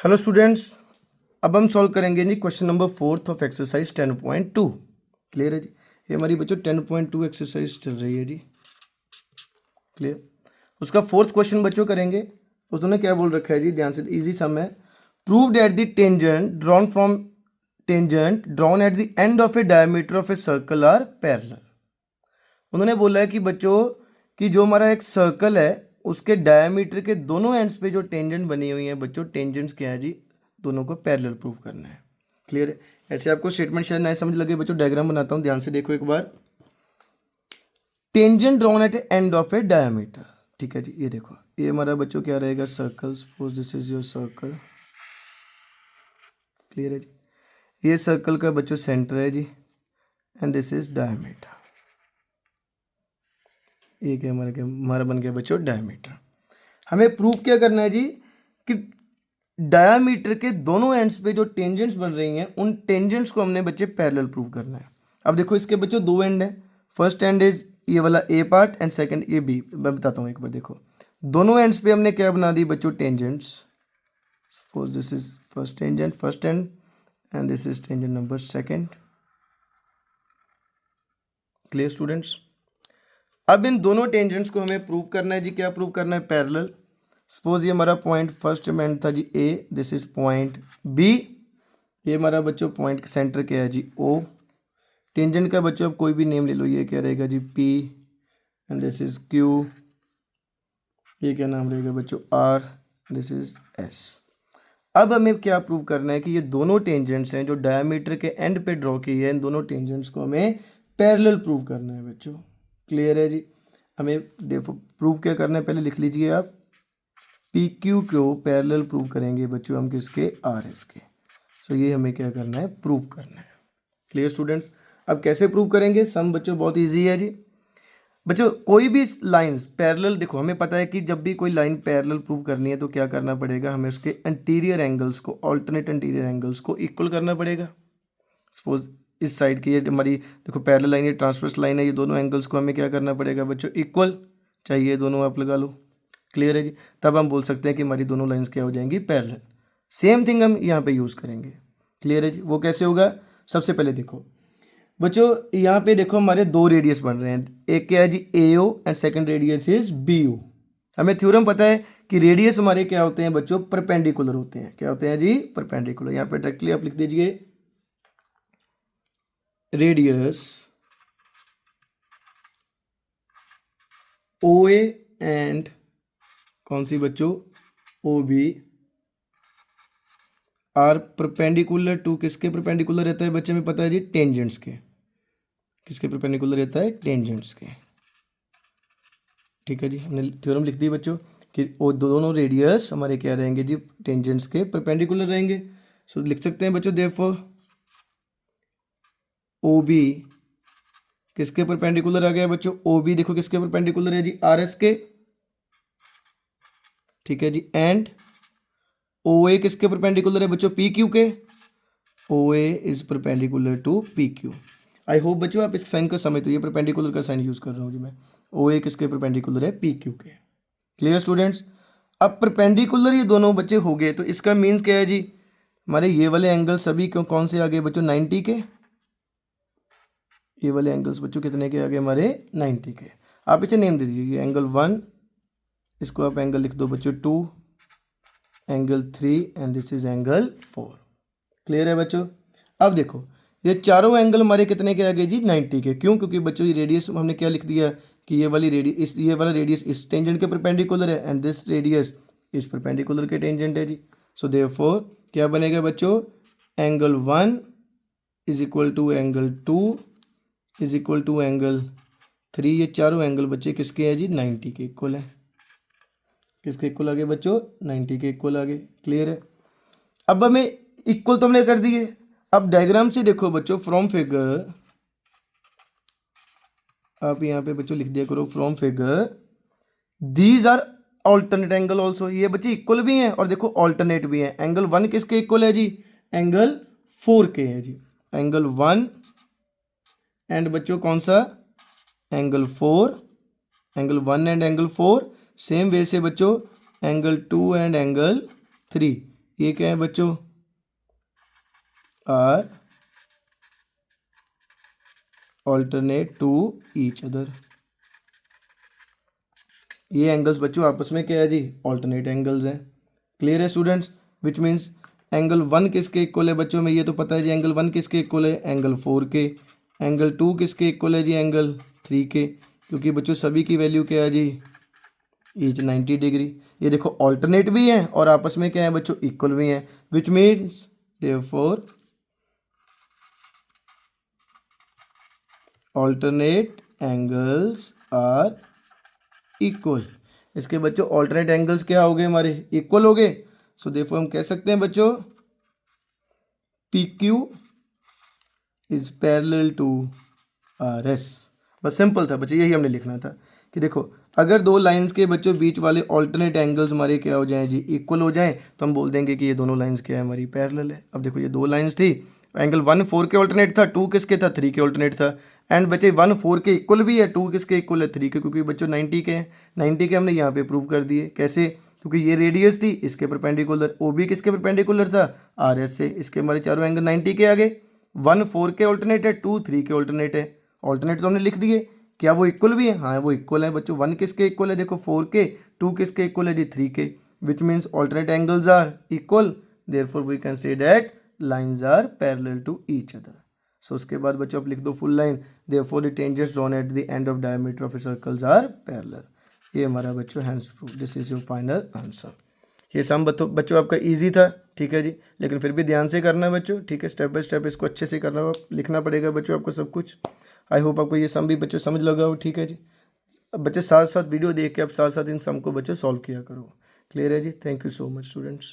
Hello students, अब हम solve करेंगे जी question number 4 of exercise 10.2। Clear है जी। ये हमारी बच्चों 10.2 एक्सरसाइज चल रही है जी। क्लियर। उसका फोर्थ क्वेश्चन बच्चों करेंगे। उसने क्या बोल रखा है जी, ध्यान से, इजी सम है। Prove that the tangent drawn at the end of a diameter of a circle are parallel. उन्होंने बोला है कि बच्चों कि जो हमारा एक सर्कल है उसके डायमीटर के दोनों एंड्स पे जो टेंजेंट बनी हुई है बच्चों, टेंजेंट्स क्या है जी, दोनों को पैरेलल प्रूव करना है। क्लियर है। ऐसे आपको स्टेटमेंट शायद नहीं समझ लगे बच्चों, डायग्राम बनाता हूं, ध्यान से देखो एक बार। Tangent drawn at end of a diameter, ठीक है जी। ये देखो, ये हमारा बच्चों क्या रहेगा, circle. Suppose this is your circle. Clear है जी। ये सर्कल का बच्चों सेंटर है जी, एंड दिस इज डायमीटर। ये क्या हमारा बन गया बच्चों डायमीटर। हमें प्रूफ क्या करना है जी कि डायमीटर के दोनों एंड्स पे जो टेंजेंट्स बन रही हैं उन टेंजेंट्स को हमने बच्चे पैरेलल प्रूव करना है। अब देखो इसके बच्चों दो एंड है। फर्स्ट एंड इज ये वाला ए पार्ट एंड सेकंड ये बी। मैं बताता हूँ एक बार, देखो दोनों एंड्स पे हमने क्या बना दी बच्चों, tangents. Suppose this is first tangent, first and this is tangent number second. Clear students. अब इन दोनों टेंजेंट्स को हमें प्रूव करना है जी। क्या प्रूव करना है, पैरेलल। सपोज ये हमारा पॉइंट फर्स्ट में था जी ए, दिस इज पॉइंट बी। ये हमारा बच्चों पॉइंट सेंटर क्या है जी, ओ। टेंजेंट का बच्चों अब कोई भी नेम ले लो, ये क्या रहेगा जी, P, and this is Q. ये क्या नाम रहेगा बच्चों, आर, दिस इज एस। अब हमें क्या प्रूव करना है कि ये दोनों टेंजेंट्स हैं जो डायमीटर के एंड पे ड्रॉ की है, इन दोनों टेंजेंट्स को हमें पैरेलल प्रूव करना है बच्चों। क्लियर है जी। हमें देखो प्रूव क्या करना है, पहले लिख लीजिए आप। पी क्यू को पैरेलल प्रूव करेंगे बच्चों हम किसके, आर एस के। सो ये हमें क्या करना है, प्रूव करना है। Clear students. अब कैसे प्रूव करेंगे, सम बच्चों बहुत इजी है जी। बच्चों कोई भी लाइंस पैरेलल, देखो हमें पता है कि जब भी कोई लाइन पैरेलल प्रूव करनी है तो क्या करना पड़ेगा, हमें उसके इंटीरियर एंगल्स को, ऑल्टरनेट इंटीरियर एंगल्स को इक्वल करना पड़ेगा। सपोज इस साइड की ये हमारी देखो पैरेलल लाइन, ये ट्रांसवर्स लाइन है, ये दोनों एंगल्स को हमें क्या करना पड़ेगा बच्चों, इक्वल चाहिए, दोनों आप लगा लो। क्लियर है जी। तब हम बोल सकते हैं कि हमारी दोनों लाइंस क्या हो जाएंगी, पैरेलल। सेम थिंग हम यहाँ पे यूज़ करेंगे। क्लियर है जी। वो कैसे होगा, सबसे पहले देखो बच्चों, यहाँ पे देखो हमारे दो रेडियस बन रहे हैं। एक क्या है जी, A O, and second radius is B O. हमें थ्योरम पता है कि रेडियस हमारे क्या होते हैं बच्चों, परपेंडिकुलर होते हैं। क्या होते हैं जी, परपेंडिकुलर। यहाँ पे डायरेक्टली आप लिख दीजिए, रेडियस ओ ए एंड कौन सी बच्चों, O B are perpendicular to, किसके परपेंडिकुलर रहता है बच्चे में पता है जी, टेंजेंट्स के। किसके परपेंडिकुलर रहता है, टेंजेंट्स के। ठीक है जी, हमने थ्योरम लिख दी बच्चों कि वो दोनों रेडियस हमारे क्या रहेंगे जी, टेंजेंट्स के परपेंडिकुलर रहेंगे। सो लिख सकते हैं बच्चों, देयरफॉर ओ बी किसके परपेंडिकुलर आ गया बच्चों, ओ बी देखो किसके परपेंडिकुलर है जी, आर एस के। ठीक है जी। एंड ओ ए किसके परपेंडिकुलर है बच्चों, पी क्यू के। O A is perpendicular to P Q. I hope बच्चों आप इस साइन को समझते हो, ये परपेंडिकुलर का साइन यूज कर रहा हूँ जी मैं। ओ ए किसके परपेंडिकुलर है, पी क्यू के। Clear students. अब परपेंडिकुलर ये दोनों बच्चे हो गए, तो इसका मीन्स क्या है जी, हमारे ये वाले एंगल सभी कौन से आ गए बच्चों, 90 के। ये वाले एंगल्स बच्चों कितने के आ गए हमारे, 90 के। आप इसे नेम दे दीजिए, एंगल 1, इसको आप एंगल लिख दो बच्चों 2, angle 3, and this is angle 4। Clear है बच्चों। अब देखो ये चारों एंगल हमारे कितने के आ गए जी, 90 के। क्यों, क्योंकि बच्चों ये रेडियस हमने क्या लिख दिया कि ये वाली रेडियस, ये वाला रेडियस इस टेंजेंट के परपेंडिकुलर है, and this radius is perpendicular के टेंजेंट है जी। सो देयरफॉर क्या बनेगा बच्चों, angle 1 is equal to angle 2 is equal to angle 3। ये चारों एंगल बच्चे किसके हैं जी, 90 के इक्वल है। किसके इक्वल आ गए बच्चों, 90 के इक्वल आ गए। क्लियर है। अब हमें इक्वल तो हमने कर दिए। अब डायग्राम से देखो बच्चों, फ्रॉम फिगर आप यहाँ पे बच्चों लिख दिया करो, from figure these are alternate angle also. ये बच्चे इक्वल भी हैं और देखो ऑल्टरनेट भी हैं। एंगल 1 किसके इक्वल है जी, एंगल 4 के है जी। एंगल 1 एंड बच्चों कौन सा, angle 4, angle 1 and angle 4। Same way से बच्चों एंगल 2 एंड एंगल 3, ये क्या है बच्चों, are alternate to each other. ये एंगल्स बच्चों आपस में क्या है जी, ऑल्टरनेट एंगल्स हैं। क्लियर है स्टूडेंट्स, विच मीन्स एंगल 1 किसके इक्वल है बच्चों में, ये तो पता है जी, एंगल 1 किसके इक्वल है, एंगल 4 के। एंगल 2 किसके इक्वल है जी, एंगल 3 के, क्योंकि बच्चों सभी की वैल्यू क्या है जी, ईच 90 डिग्री। ये देखो ऑल्टरनेट भी है और आपस में क्या है बच्चों, इक्वल भी हैं, which means therefore alternate angles are equal. इसके बच्चों ऑल्टरनेट एंगल्स क्या हो गए हमारे, इक्वल हो गए। सो देयरफॉर हम कह सकते हैं बच्चों P Q is parallel to R S. बस सिंपल था बच्चों, यही हमने लिखना था कि देखो अगर दो लाइंस के बच्चों बीच वाले ऑल्टरनेट एंगल्स हमारे क्या हो जाएं जी, इक्वल हो जाएं, तो हम बोल देंगे कि ये दोनों लाइंस क्या है, हमारी पैरेलल है। अब देखो ये दो लाइंस थी, एंगल 1 4 के ऑल्टरनेट था, 2 किसके था, 3 के ऑल्टरनेट था। एंड बच्चे 1 4 के इक्वल भी है, 2 किसके इक्वल है, 3 के, क्योंकि बच्चों 90 के हैं। 90 के हमने यहाँ पे प्रूव कर दिए, कैसे, क्योंकि ये रेडियस थी इसके परपेंडिकुलर, ओ बी किसके परपेंडिकुलर था, आर एस से। इसके हमारे चारों एंगल 90 के आ गए। 1 4 के ऑल्टरनेट है, 2 3 के ऑल्टरनेट है। ऑल्टरनेट तो हमने लिख दिए, क्या वो इक्वल भी है, हाँ वो इक्वल है बच्चों। 1 किसके इक्वल है, देखो 4 के, 2 किसके इक्वल है जी, 3 के, which means alternate angles are equal, therefore we can say that lines are parallel to each other. So उसके बाद बच्चों आप लिख दो full line, therefore the tangents drawn at the end of diameter of circles are parallel. ये हमारा बच्चों hence proof, this is your final answer. ये सम बच्चों आपका इजी था, ठीक है जी, लेकिन फिर भी ध्यान से करना है बच्चों, ठीक है, स्टेप बाय स्टेप इसको अच्छे से करना, लिखना पड़ेगा बच्चों आपको सब कुछ। आई होप आपको ये सम भी बच्चों समझ लगा हो, ठीक है जी। अब बच्चे साथ साथ वीडियो देख के आप साथ साथ इन सम को बच्चों सॉल्व किया करो। क्लियर है जी, thank you so much students.